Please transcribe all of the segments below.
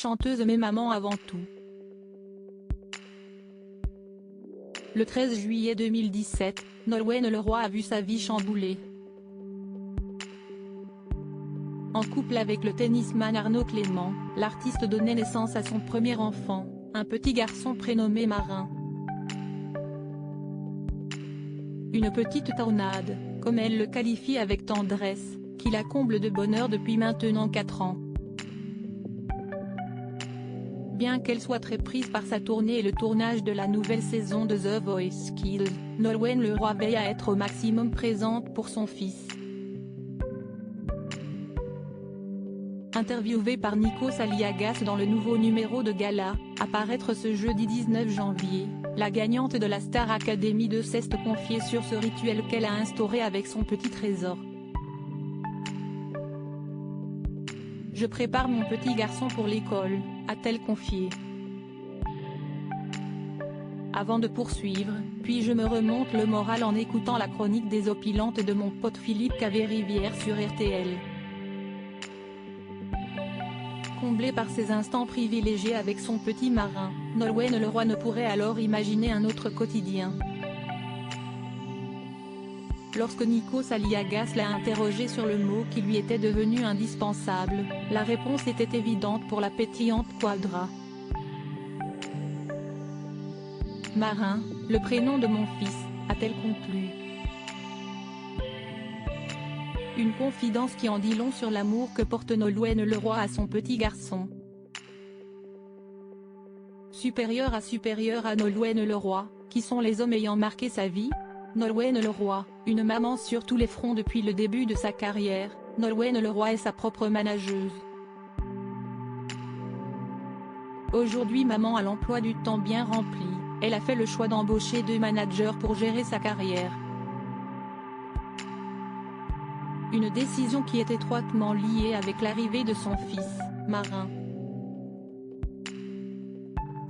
chanteuse mais maman avant tout. Le 13 juillet 2017, Nolwenn Leroy a vu sa vie chamboulée. En couple avec le tennisman Arnaud Clément, l'artiste donnait naissance à son premier enfant, un petit garçon prénommé Marin. Une petite tornade, comme elle le qualifie avec tendresse, qui la comble de bonheur depuis maintenant 4 ans. Bien qu'elle soit très prise par sa tournée et le tournage de la nouvelle saison de The Voice Kids, Nolwenn Leroy veille à être au maximum présente pour son fils. Interviewée par Nikos Aliagas dans le nouveau numéro de Gala, à paraître ce jeudi 19 janvier, la gagnante de la Star Academy de s'est confiée sur ce rituel qu'elle a instauré avec son petit trésor. « Je prépare mon petit garçon pour l'école », a-t-elle confié. Avant de poursuivre, puis je me remonte le moral en écoutant la chronique désopilante de mon pote Philippe Cavé-Rivière sur RTL. Comblée par ces instants privilégiés avec son petit Marin, Nolwenn Leroy ne pourrait alors imaginer un autre quotidien. Lorsque Nikos Aliagas l'a interrogé sur le mot qui lui était devenu indispensable, la réponse était évidente pour la pétillante Quadra. Marin, le prénom de mon fils, a-t-elle conclu. Une confidence qui en dit long sur l'amour que porte Nolwenn Leroy à son petit garçon. Supérieure à Nolwenn Leroy, qui sont les hommes ayant marqué sa vie? Nolwenn Leroy, une maman sur tous les fronts depuis le début de sa carrière, Nolwenn Leroy est sa propre manageuse. Aujourd'hui maman à l'emploi du temps bien rempli, elle a fait le choix d'embaucher 2 managers pour gérer sa carrière. Une décision qui est étroitement liée avec l'arrivée de son fils, Marin.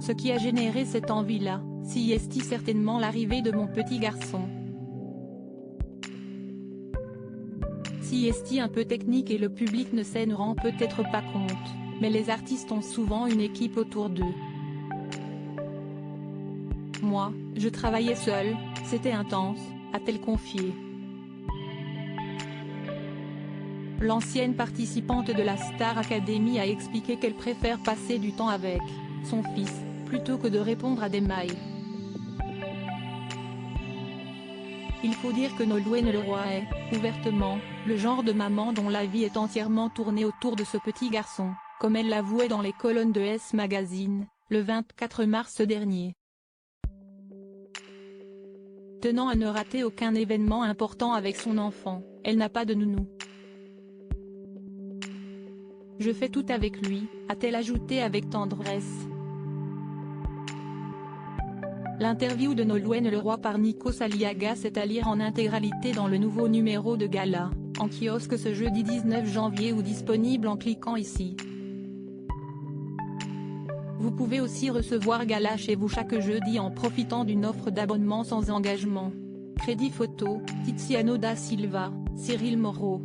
Ce qui a généré cette envie-là, c'est certainement l'arrivée de mon petit garçon. C'est un peu technique et le public ne s'en rend peut-être pas compte, mais les artistes ont souvent une équipe autour d'eux. Moi, je travaillais seule, c'était intense, a-t-elle confié. L'ancienne participante de la Star Academy a expliqué qu'elle préfère passer du temps avec son fils, plutôt que de répondre à des mails. Il faut dire que Nolwenn Leroy est, ouvertement, le genre de maman dont la vie est entièrement tournée autour de ce petit garçon, comme elle l'avouait dans les colonnes de S Magazine, le 24 mars dernier. Tenant à ne rater aucun événement important avec son enfant, elle n'a pas de nounou. Je fais tout avec lui, a-t-elle ajouté avec tendresse. L'interview de Nolwenn Leroy par Nikos Aliagas est à lire en intégralité dans le nouveau numéro de Gala, en kiosque ce jeudi 19 janvier ou disponible en cliquant ici. Vous pouvez aussi recevoir Gala chez vous chaque jeudi en profitant d'une offre d'abonnement sans engagement. Crédit photo, Tiziano da Silva, Cyril Moreau.